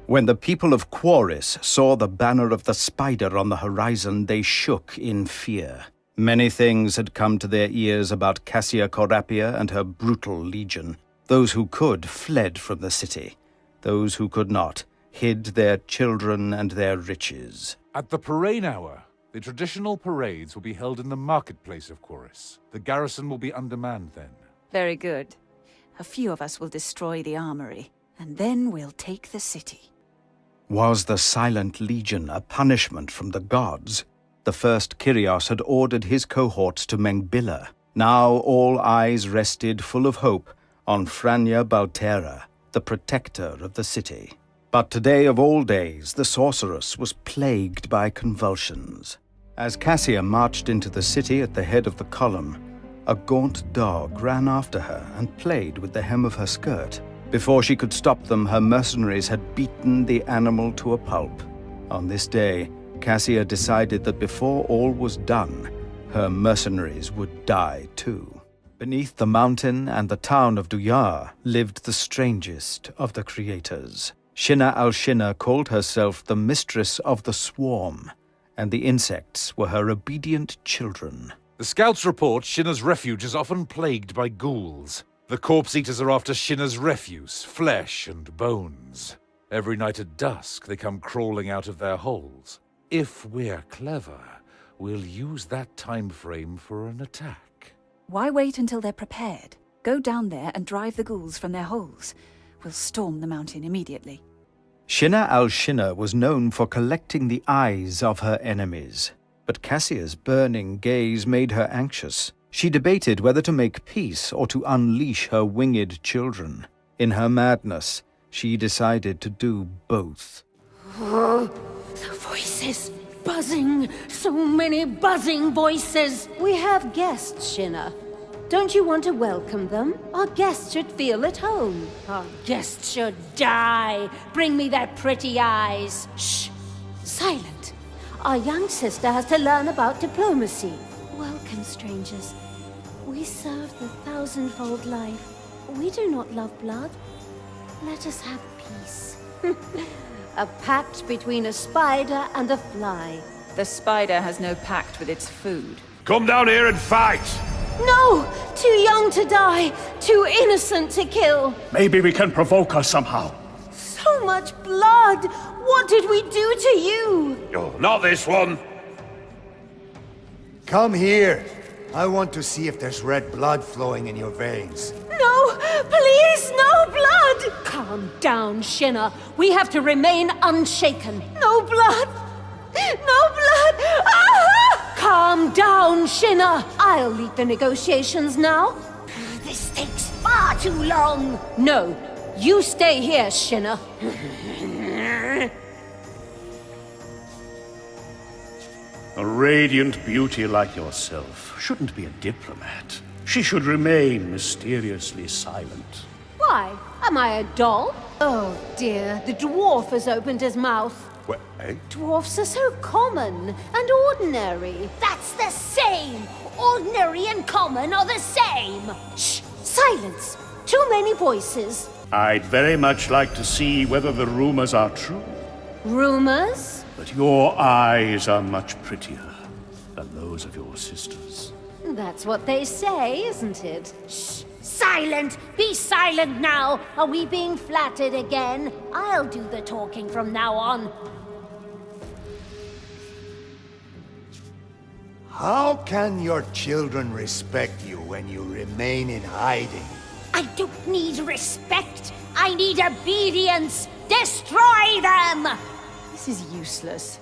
When the people of Quaris saw the banner of the spider on the horizon, they shook in fear. Many things had come to their ears about Cassia Corapia and her brutal legion. Those who could fled from the city. Those who could not hid their children and their riches. At the parade hour, the traditional parades will be held in the marketplace of Quaris. The garrison will be undermanned then. Very good. A few of us will destroy the armory, and then we'll take the city. Was the Silent Legion a punishment from the gods? The first Kyrios had ordered his cohorts to Mengbilla. Now all eyes rested full of hope on Frania Baltera, the protector of the city. But today of all days, the sorceress was plagued by convulsions. As Cassia marched into the city at the head of the column, a gaunt dog ran after her and played with the hem of her skirt. Before she could stop them, her mercenaries had beaten the animal to a pulp. On this day, Cassia decided that before all was done, her mercenaries would die too. Beneath the mountain and the town of Duyar lived the strangest of the creators. Shinna al-Shinna called herself the mistress of the swarm, and the insects were her obedient children. The scouts report Shinna's refuge is often plagued by ghouls. The corpse eaters are after Shinna's refuse, flesh and bones. Every night at dusk, they come crawling out of their holes. If we're clever, we'll use that time frame for an attack. Why wait until they're prepared? Go down there and drive the ghouls from their holes. We'll storm the mountain immediately. Shinna al-Shinna was known for collecting the eyes of her enemies, but Cassia's burning gaze made her anxious. She debated whether to make peace or to unleash her winged children. In her madness, she decided to do both. Oh, the voices! Buzzing! So many buzzing voices! We have guests, Shinna. Don't you want to welcome them? Our guests should feel at home. Our guests should die! Bring me their pretty eyes! Shh! Silent! Our young sister has to learn about diplomacy. Welcome, strangers. We serve the thousandfold life. We do not love blood. Let us have peace. A pact between a spider and a fly. The spider has no pact with its food. Come down here and fight! No! Too young to die! Too innocent to kill! Maybe we can provoke her somehow. So much blood! What did we do to you? Oh, not this one! Come here. I want to see if there's red blood flowing in your veins. No! Please, no blood! Calm down, Shinna. We have to remain unshaken. No blood! No blood! Ah! Calm down, Shinna. I'll lead the negotiations now. This takes far too long. No, you stay here, Shinna. A radiant beauty like yourself shouldn't be a diplomat. She should remain mysteriously silent. Why? Am I a doll? Oh dear, the dwarf has opened his mouth. What, eh? Dwarfs are so common and ordinary. That's the same! Ordinary and common are the same! Shh! Silence! Too many voices. I'd very much like to see whether the rumors are true. Rumors? But your eyes are much prettier than those of your sisters. That's what they say, isn't it? Shh! Silent! Be silent now! Are we being flattered again? I'll do the talking from now on. How can your children respect you when you remain in hiding? I don't need respect! I need obedience! Destroy them! This is useless.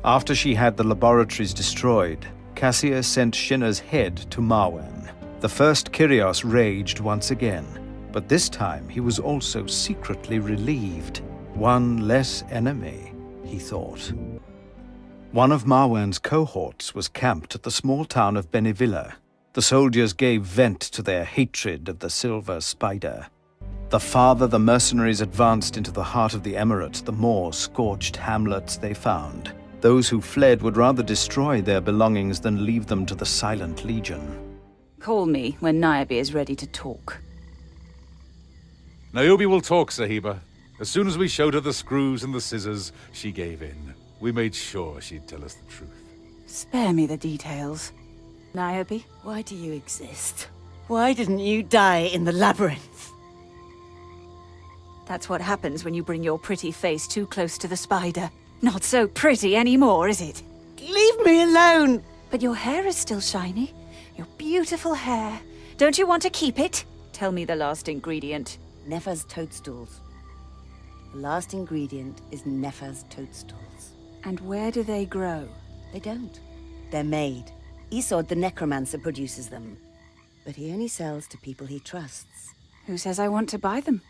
After she had the laboratories destroyed, Cassia sent Shinna's head to Marwan. The first Kyrios raged once again, but this time he was also secretly relieved. One less enemy, he thought. One of Marwan's cohorts was camped at the small town of Benevilla. The soldiers gave vent to their hatred of the silver spider. The farther the mercenaries advanced into the heart of the emirate, the more scorched hamlets they found. Those who fled would rather destroy their belongings than leave them to the Silent Legion. Call me when Niobe is ready to talk. Niobe will talk, Sahiba. As soon as we showed her the screws and the scissors, she gave in. We made sure she'd tell us the truth. Spare me the details. Niobe? Why do you exist? Why didn't you die in the labyrinth? That's what happens when you bring your pretty face too close to the spider. Not so pretty anymore, is it? Leave me alone! But your hair is still shiny. Your beautiful hair. Don't you want to keep it? Tell me the last ingredient. Nefer's toadstools. The last ingredient is Nefer's toadstools. And where do they grow? They don't. They're made. Isod the necromancer produces them. But he only sells to people he trusts. Who says I want to buy them?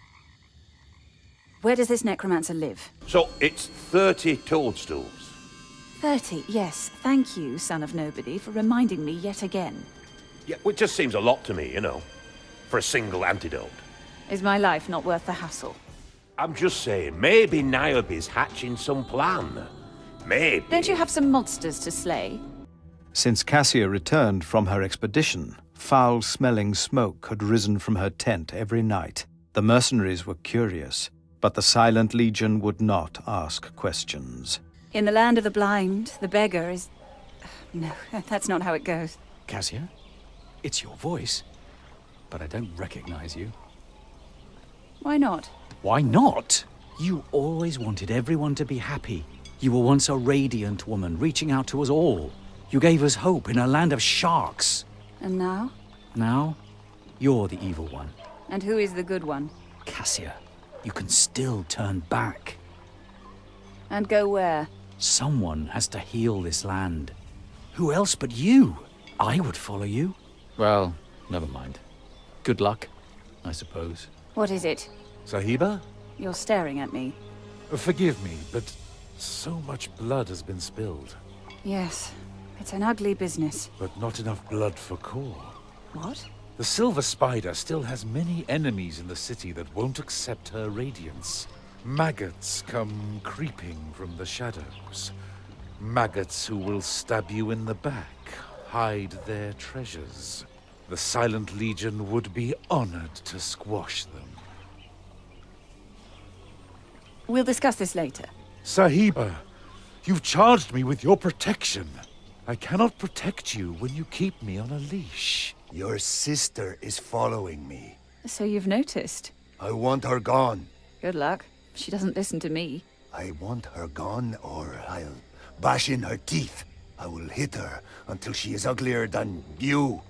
Where does this necromancer live? So it's 30 toadstools. 30, yes. Thank you, son of nobody, for reminding me yet again. Yeah, it just seems a lot to me, you know, for a single antidote. Is my life not worth the hassle? I'm just saying, maybe Niobe's hatching some plan. Maybe. Don't you have some monsters to slay? Since Cassia returned from her expedition, foul-smelling smoke had risen from her tent every night. The mercenaries were curious, but the Silent Legion would not ask questions. In the land of the blind, the beggar is... No, that's not how it goes. Cassia, it's your voice, but I don't recognize you. Why not? Why not? You always wanted everyone to be happy. You were once a radiant woman, reaching out to us all. You gave us hope in a land of sharks. And now? Now, you're the evil one. And who is the good one? Cassia, you can still turn back. And go where? Someone has to heal this land. Who else but you? I would follow you. Well, never mind. Good luck, I suppose. What is it? Sahiba? You're staring at me. Forgive me, but so much blood has been spilled. Yes, it's an ugly business. But not enough blood for Kor. What? The Silver Spider still has many enemies in the city that won't accept her radiance. Maggots come creeping from the shadows. Maggots who will stab you in the back, hide their treasures. The Silent Legion would be honored to squash them. We'll discuss this later. Sahiba, you've charged me with your protection. I cannot protect you when you keep me on a leash. Your sister is following me. So you've noticed. I want her gone. Good luck. She doesn't listen to me. I want her gone, or I'll bash in her teeth. I will hit her until she is uglier than you.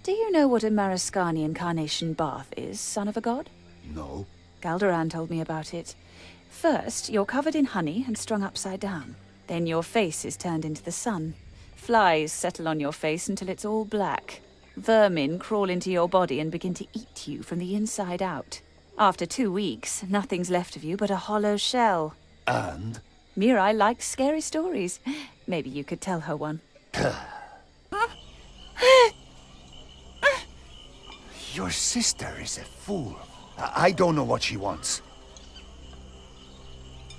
Do you know what a Mariskani incarnation bath is, son of a god? No. Galderan told me about it. First, you're covered in honey and strung upside down. Then your face is turned into the sun. Flies settle on your face until it's all black. Vermin crawl into your body and begin to eat you from the inside out. After 2 weeks, nothing's left of you but a hollow shell. And? Mirai likes scary stories. Maybe you could tell her one. Your sister is a fool. I don't know what she wants.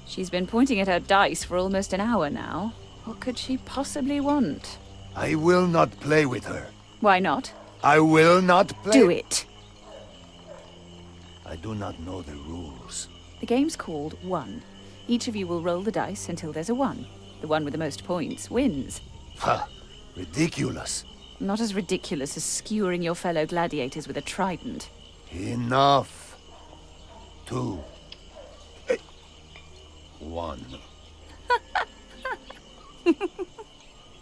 She's been pointing at her dice for almost an hour now. What could she possibly want? I will not play with her. Why not? I will not play. Do it. I do not know the rules. The game's called One. Each of you will roll the dice until there's a 1. The one with the most points wins. Ha! Ridiculous. Not as ridiculous as skewering your fellow gladiators with a trident. Enough. 2. 1.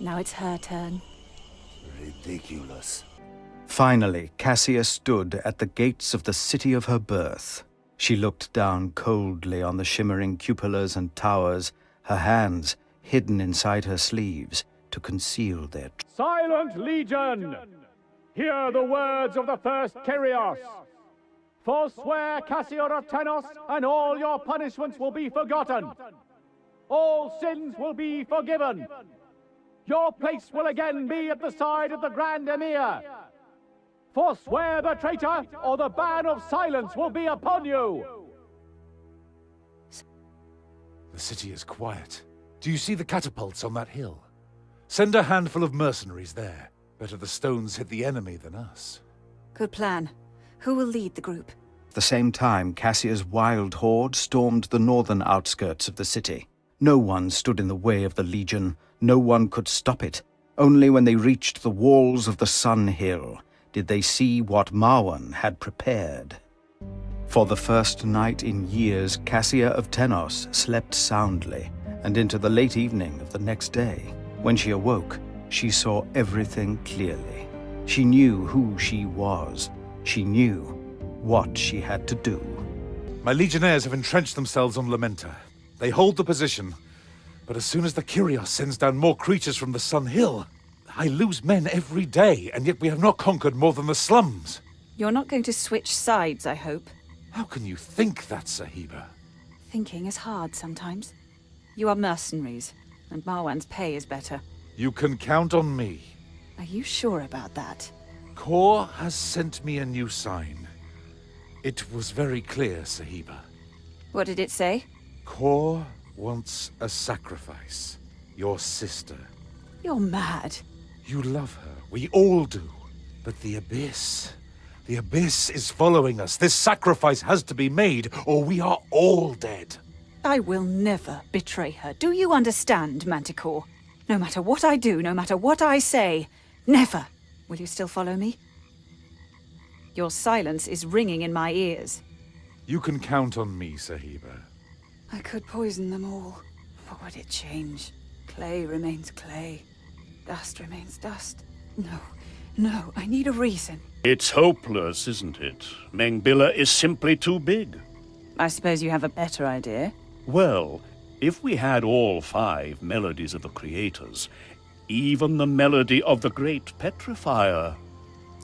Now it's her turn. Ridiculous. Finally, Cassia stood at the gates of the city of her birth. She looked down coldly on the shimmering cupolas and towers, her hands hidden inside her sleeves to conceal their... Silent Legion! Hear the words of the first Kyrios! Forswear Cassiodortenos, and all your punishments will be forgotten. All sins will be forgiven. Your place will again be at the side of the Grand Emir. Forswear the traitor, or the ban of silence will be upon you! The city is quiet. Do you see the catapults on that hill? Send a handful of mercenaries there. Better the stones hit the enemy than us. Good plan. Who will lead the group? At the same time, Cassia's wild horde stormed the northern outskirts of the city. No one stood in the way of the Legion. No one could stop it. Only when they reached the walls of the Sun Hill did they see what Marwan had prepared. For the first night in years, Cassia of Tenos slept soundly, and into the late evening of the next day. When she awoke, she saw everything clearly. She knew who she was. She knew what she had to do. My legionnaires have entrenched themselves on Lamenta. They hold the position, but as soon as the Kyrios sends down more creatures from the Sun Hill, I lose men every day, and yet we have not conquered more than the slums. You're not going to switch sides, I hope. How can you think that, Sahiba? Thinking is hard sometimes. You are mercenaries, and Marwan's pay is better. You can count on me. Are you sure about that? Kor has sent me a new sign. It was very clear, Sahiba. What did it say? Kor wants a sacrifice. Your sister. You're mad. You love her. We all do. But the Abyss... The Abyss is following us. This sacrifice has to be made, or we are all dead. I will never betray her. Do you understand, Manticore? No matter what I do, no matter what I say, never. Will you still follow me? Your silence is ringing in my ears. You can count on me, Sahiba. I could poison them all. What would it change? Clay remains clay. Dust remains dust. No, I need a reason. It's hopeless, isn't it? Mengbilla is simply too big. I suppose you have a better idea. Well, if we had all 5 melodies of the creators, even the melody of the great petrifier...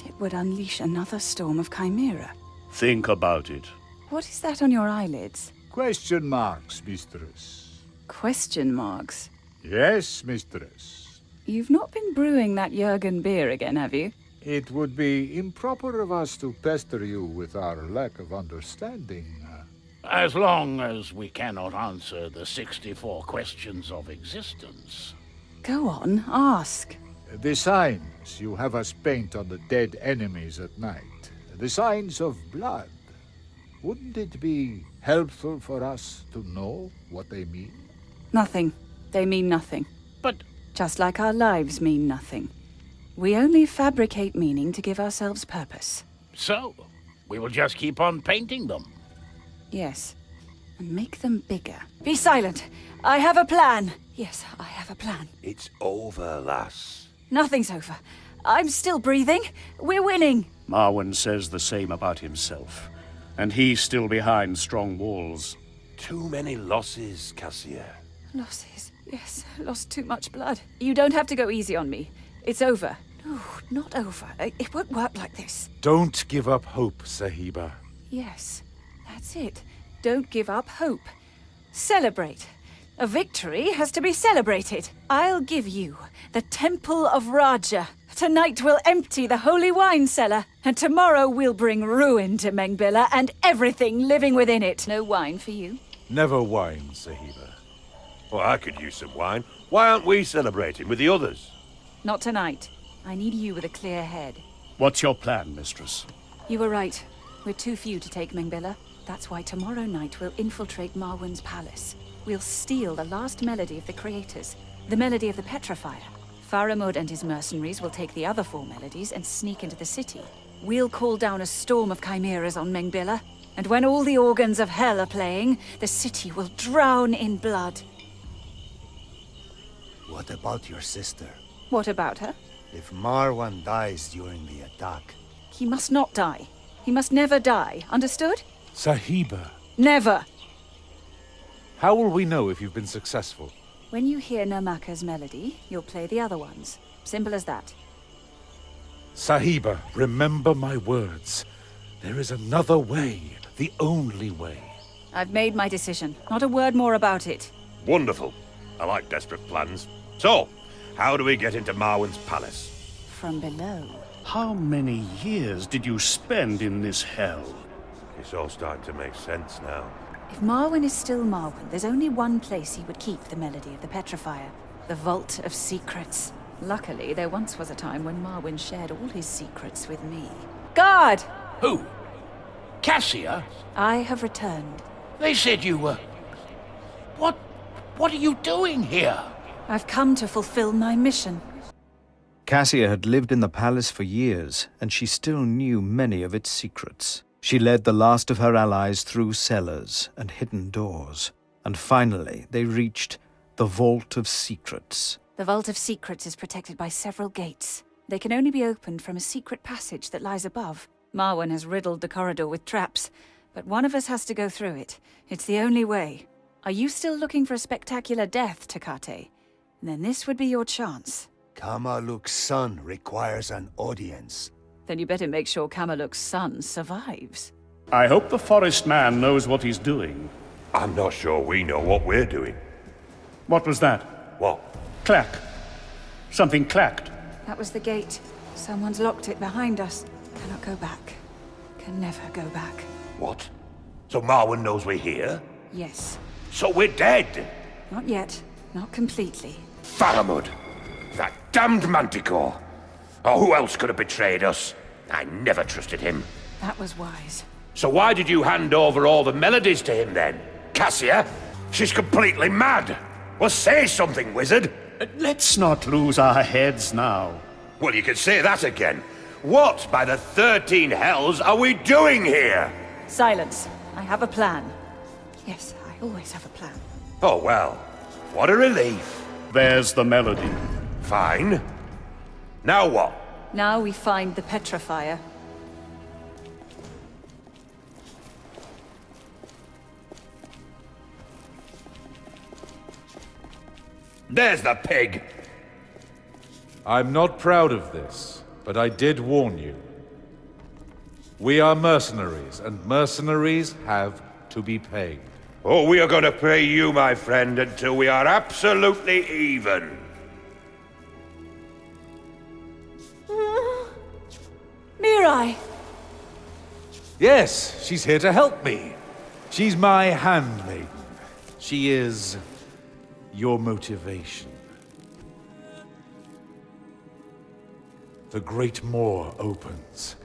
It would unleash another storm of chimera. Think about it. What is that on your eyelids? Question marks, mistress. Question marks? Yes, mistress. You've not been brewing that Jurgen beer again, have you? It would be improper of us to pester you with our lack of understanding. As long as we cannot answer the 64 questions of existence. Go on, ask. The signs you have us paint on the dead enemies at night. The signs of blood. Wouldn't it be helpful for us to know what they mean? Nothing. They mean nothing. But... Just like our lives mean nothing. We only fabricate meaning to give ourselves purpose. So, we will just keep on painting them. Yes. And make them bigger. Be silent! I have a plan! Yes, I have a plan. It's over, lass. Nothing's over. I'm still breathing. We're winning! Marwan says the same about himself. And he's still behind strong walls. Too many losses, Cassia. Losses. Yes, lost too much blood. You don't have to go easy on me. It's over. No, not over. It won't work like this. Don't give up hope, Sahiba. Yes, that's it. Don't give up hope. Celebrate. A victory has to be celebrated. I'll give you the Temple of Raja. Tonight we'll empty the holy wine cellar, and tomorrow we'll bring ruin to Mengbilla and everything living within it. No wine for you? Never wine, Sahiba. Well, I could use some wine. Why aren't we celebrating with the others? Not tonight. I need you with a clear head. What's your plan, mistress? You were right. We're too few to take Mengbilla. That's why tomorrow night we'll infiltrate Marwan's palace. We'll steal the last melody of the creators, the melody of the petrifier. Faramud and his mercenaries will take the other 4 melodies and sneak into the city. We'll call down a storm of chimeras on Mengbilla, and when all the organs of hell are playing, the city will drown in blood. What about your sister? What about her? If Marwan dies during the attack... He must not die. He must never die. Understood? Sahiba. Never! How will we know if you've been successful? When you hear Namaka's melody, you'll play the other ones. Simple as that. Sahiba, remember my words. There is another way. The only way. I've made my decision. Not a word more about it. Wonderful. I like desperate plans. So, how do we get into Marwan's palace? From below. How many years did you spend in this hell? It's all starting to make sense now. If Marwan is still Marwan, there's only one place he would keep the melody of the petrifier. The Vault of Secrets. Luckily, there once was a time when Marwan shared all his secrets with me. Guard! Who? Cassia? I have returned. They said you were... What are you doing here? I've come to fulfill my mission. Cassia had lived in the palace for years, and she still knew many of its secrets. She led the last of her allies through cellars and hidden doors, and finally they reached the Vault of Secrets. The Vault of Secrets is protected by several gates. They can only be opened from a secret passage that lies above. Marwan has riddled the corridor with traps, but one of us has to go through it. It's the only way. Are you still looking for a spectacular death, Takate? Then this would be your chance. Kamaluk's son requires an audience. Then you better make sure Kamaluk's son survives. I hope the forest man knows what he's doing. I'm not sure we know what we're doing. What was that? What? Clack. Something clacked. That was the gate. Someone's locked it behind us. Cannot go back. Can never go back. What? So Marwan knows we're here? Yes. So we're dead? Not yet. Not completely. Faramud! That damned Manticore! Oh, who else could have betrayed us? I never trusted him. That was wise. So why did you hand over all the melodies to him then? Cassia? She's completely mad! Well, say something, wizard! Let's not lose our heads now. Well, you can say that again. What, by the 13 hells, are we doing here? Silence. I have a plan. Yes, I always have a plan. Oh, well. What a relief. There's the melody. Fine. Now what? Now we find the petrifier. There's the pig! I'm not proud of this, but I did warn you. We are mercenaries, and mercenaries have to be paid. Oh, we are going to pay you, my friend, until we are absolutely even. Mirai! Yes, she's here to help me. She's my handmaiden. She is your motivation. The Great Moor opens.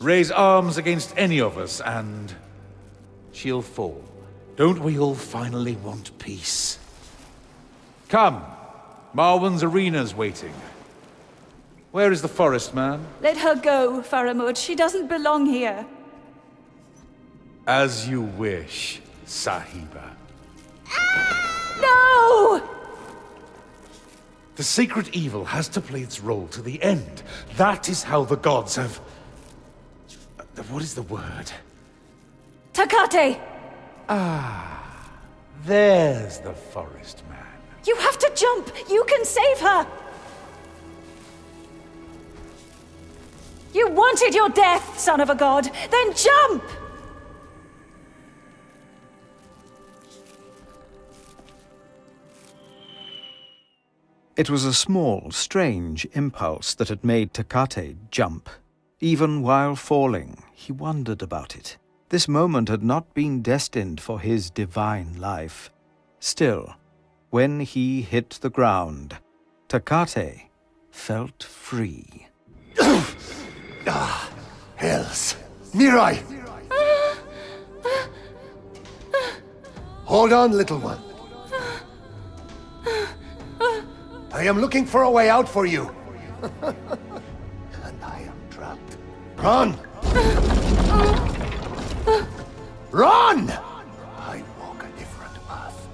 Raise arms against any of us, and she'll fall. Don't we all finally want peace? Come, Marwan's arena's waiting. Where is the forest man? Let her go, Faramud. She doesn't belong here. As you wish, Sahiba. No! The sacred evil has to play its role to the end. That is how the gods have... What is the word? Takate! There's the forest man. You have to jump! You can save her! You wanted your death, son of a god! Then jump! It was a small, strange impulse that had made Takate jump. Even while falling, he wondered about it. This moment had not been destined for his divine life. Still, when he hit the ground, Takate felt free. Hells. Mirai! Hold on, little one. I am looking for a way out for you. And I am trapped. Run! Run! I walk a different path.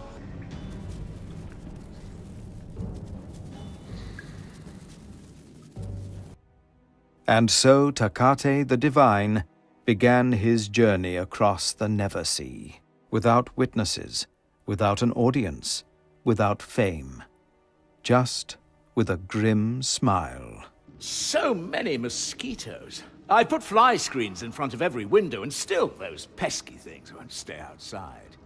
And so Takate the Divine began his journey across the Neversea, without witnesses, without an audience, without fame, just with a grim smile. So many mosquitoes. I put fly screens in front of every window, and still those pesky things won't stay outside.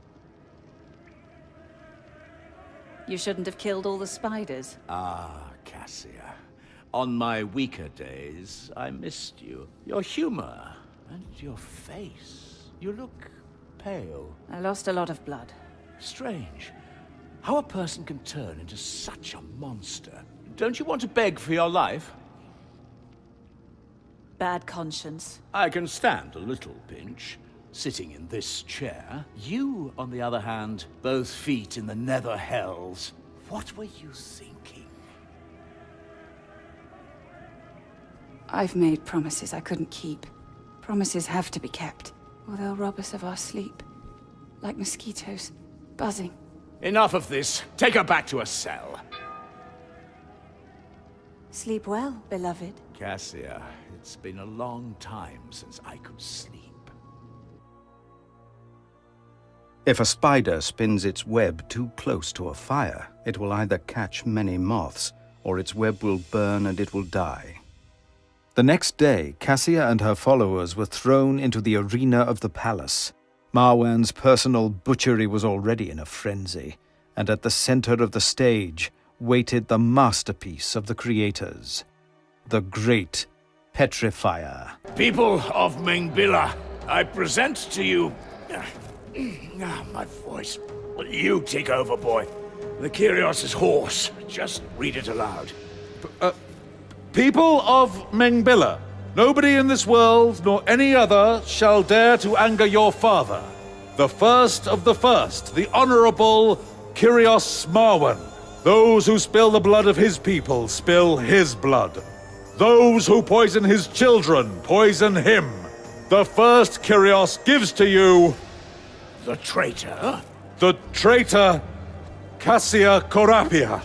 You shouldn't have killed all the spiders. Ah, Cassia. On my weaker days, I missed you. Your humor and your face. You look pale. I lost a lot of blood. Strange. How a person can turn into such a monster. Don't you want to beg for your life? bad conscience. I can stand a little pinch, sitting in this chair. You, on the other hand, both feet in the nether hells. What were you thinking? I've made promises I couldn't keep. Promises have to be kept, or they'll rob us of our sleep. Like mosquitoes, buzzing. Enough of this. Take her back to her cell. Sleep well, beloved. Cassia, it's been a long time since I could sleep. If a spider spins its web too close to a fire, it will either catch many moths, or its web will burn and it will die. The next day, Cassia and her followers were thrown into the arena of the palace. Marwan's personal butchery was already in a frenzy, and at the center of the stage waited the masterpiece of the creators, the Great Petrifier. People of Mengbilla, I present to you... my voice. You take over, boy. The Kyrios' horse. Just read it aloud. People of Mengbilla, nobody in this world nor any other shall dare to anger your father, the first of the first, the honorable Kyrios Marwan. Those who spill the blood of his people spill his blood. Those who poison his children poison him. The first Kyrios gives to you... The traitor? The traitor Cassia Corapia,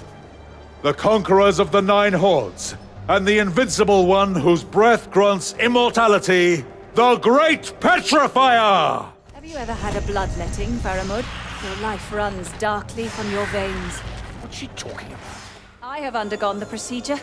the conquerors of the Nine Hordes, and the invincible one whose breath grants immortality, the Great Petrifier! Have you ever had a bloodletting, Faramud? Your life runs darkly from your veins. What's she talking about? I have undergone the procedure.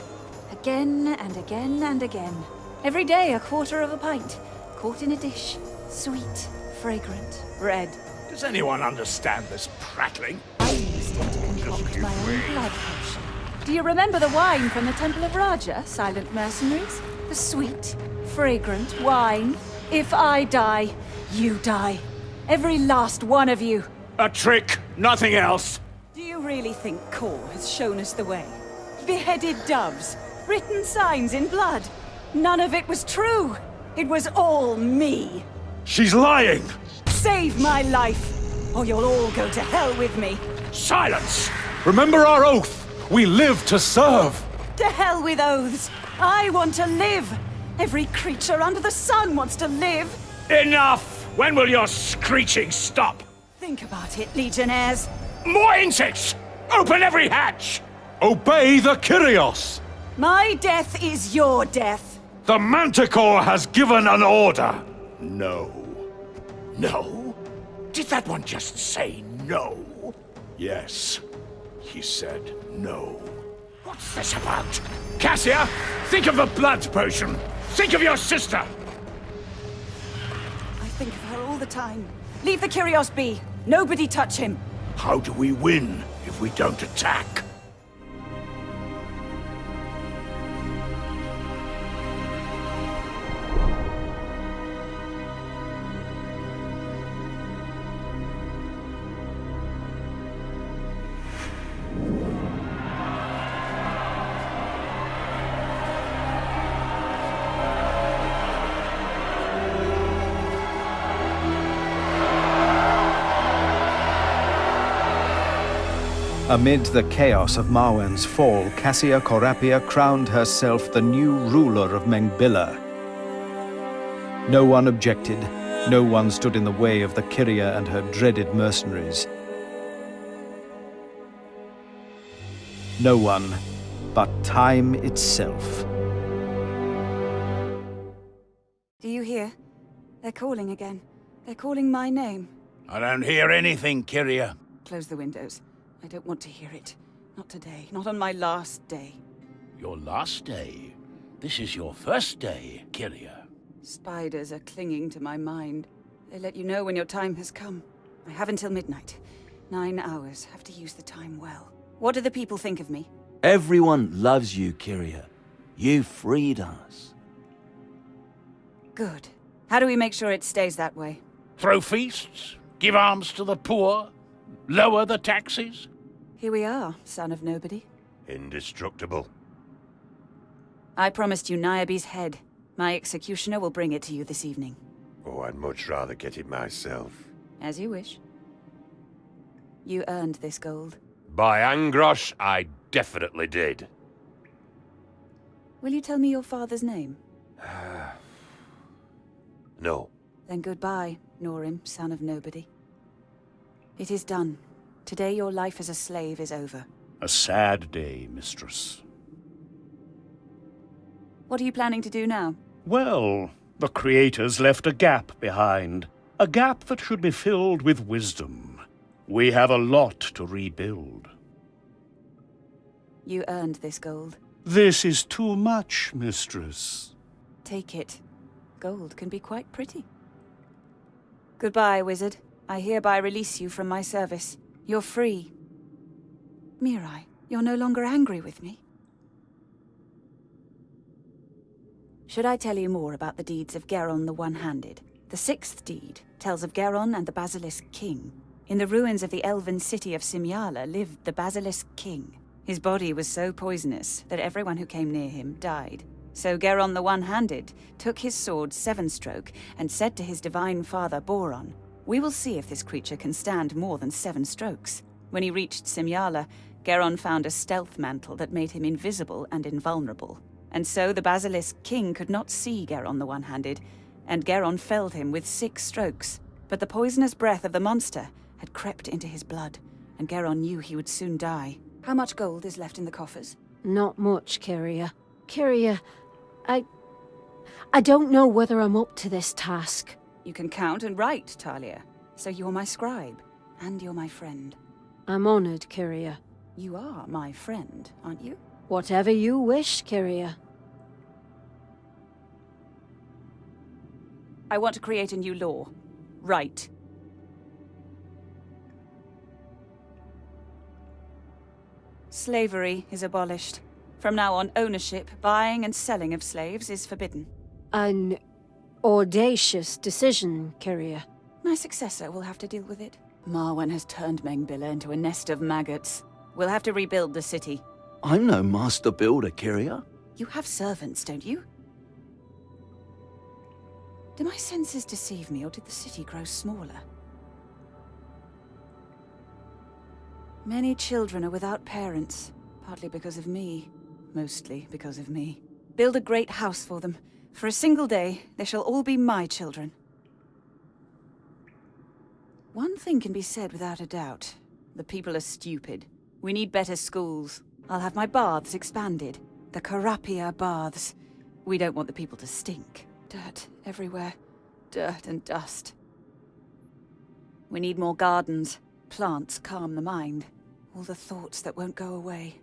Again and again and again. Every day a quarter of a pint. Caught in a dish. Sweet, fragrant, red. Does anyone understand this prattling? I used it to concoct my own blood potion. Do you remember the wine from the Temple of Raja, silent mercenaries? The sweet, fragrant wine. If I die, you die. Every last one of you. A trick, nothing else. Do you really think Kor has shown us the way? Beheaded doves, written signs in blood. None of it was true. It was all me. She's lying! Save my life, or you'll all go to hell with me. Silence! Remember our oath! We live to serve! To hell with oaths! I want to live! Every creature under the sun wants to live! Enough! When will your screeching stop? Think about it, Legionnaires. More insects! Open every hatch! Obey the Kyrios! My death is your death. The Manticore has given an order! No. No? Did that one just say no? Yes. He said no. What's this about? Cassia, think of the blood potion! Think of your sister! I think of her all the time. Leave the Kyrios be. Nobody touch him. How do we win if we don't attack? Amid the chaos of Marwan's fall, Cassia Corapia crowned herself the new ruler of Mengbilla. No one objected, no one stood in the way of the Kyria and her dreaded mercenaries. No one but time itself. Do you hear? They're calling again. They're calling my name. I don't hear anything, Kyria. Close the windows. I don't want to hear it. Not today. Not on my last day. Your last day? This is your first day, Kyria. Spiders are clinging to my mind. They let you know when your time has come. I have until midnight. 9 hours. Have to use the time well. What do the people think of me? Everyone loves you, Kyria. You freed us. Good. How do we make sure it stays that way? Throw feasts? Give alms to the poor? Lower the taxes? Here we are, son of nobody. Indestructible. I promised you Niobe's head. My executioner will bring it to you this evening. Oh, I'd much rather get it myself. As you wish. You earned this gold. By Angrosh, I definitely did. Will you tell me your father's name? No. Then goodbye, Norim, son of nobody. It is done. Today your life as a slave is over. A sad day, mistress. What are you planning to do now? Well, the Creators left a gap behind. A gap that should be filled with wisdom. We have a lot to rebuild. You earned this gold. This is too much, mistress. Take it. Gold can be quite pretty. Goodbye, wizard. I hereby release you from my service. You're free. Mirai, you're no longer angry with me? Should I tell you more about the deeds of Geron the One-Handed? The sixth deed tells of Geron and the Basilisk King. In the ruins of the elven city of Simyala lived the Basilisk King. His body was so poisonous that everyone who came near him died. So Geron the One-Handed took his sword Sevenstroke and said to his divine father Boron, "We will see if this creature can stand more than 7 strokes." When he reached Simyala, Geron found a stealth mantle that made him invisible and invulnerable. And so the Basilisk King could not see Geron the One-Handed, and Geron felled him with 6 strokes. But the poisonous breath of the monster had crept into his blood, and Geron knew he would soon die. How much gold is left in the coffers? Not much, Kyria. Kyria, I don't know whether I'm up to this task. You can count and write, Talia. So you're my scribe, and you're my friend. I'm honored, Kyria. You are my friend, aren't you? Whatever you wish, Kyria. I want to create a new law. Right. Slavery is abolished. From now on, ownership, buying and selling of slaves is forbidden. An audacious decision, Kyria. My successor will have to deal with it. Marwan has turned Mengbilla into a nest of maggots. We'll have to rebuild the city. I'm no master builder, Kyria. You have servants, don't you? Do my senses deceive me, or did the city grow smaller? Many children are without parents, partly because of me, mostly because of me. Build a great house for them. For a single day, they shall all be my children. One thing can be said without a doubt. The people are stupid. We need better schools. I'll have my baths expanded. The Karapia baths. We don't want the people to stink. Dirt everywhere. Dirt and dust. We need more gardens. Plants calm the mind. All the thoughts that won't go away.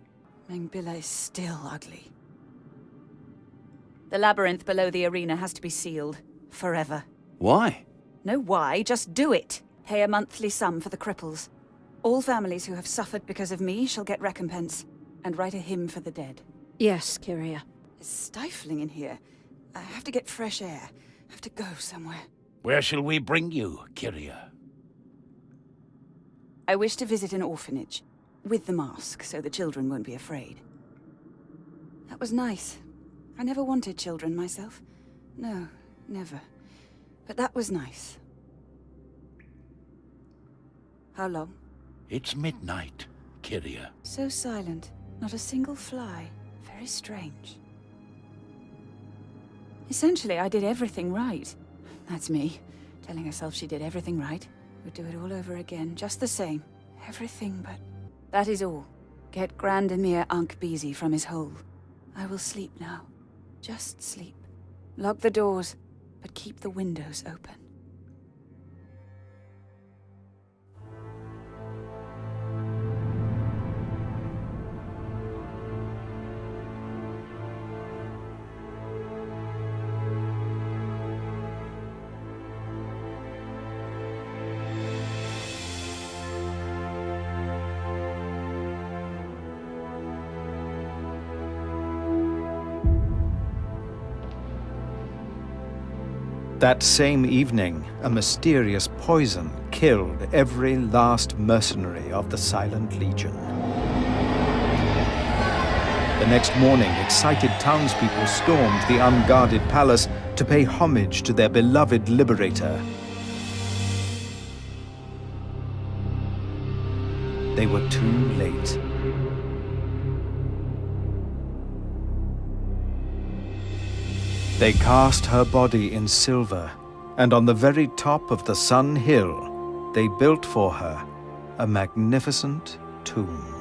Mengbilla is still ugly. The labyrinth below the arena has to be sealed. Forever. Why? No why, just do it. Pay a monthly sum for the cripples. All families who have suffered because of me shall get recompense. And write a hymn for the dead. Yes, Kyria. It's stifling in here. I have to get fresh air. I have to go somewhere. Where shall we bring you, Kyria? I wish to visit an orphanage. With the mask, so the children won't be afraid. That was nice. I never wanted children myself. No, never. But that was nice. How long? It's midnight, Kyria. So silent. Not a single fly. Very strange. Essentially, I did everything right. That's me, telling herself she did everything right. Would do it all over again, just the same. Everything but... That is all. Get Grandemir Ankh-Bizi from his hole. I will sleep now. Just sleep. Lock the doors, but keep the windows open. That same evening, a mysterious poison killed every last mercenary of the Silent Legion. The next morning, excited townspeople stormed the unguarded palace to pay homage to their beloved liberator. They were too late. They cast her body in silver, and on the very top of the Sun Hill, they built for her a magnificent tomb.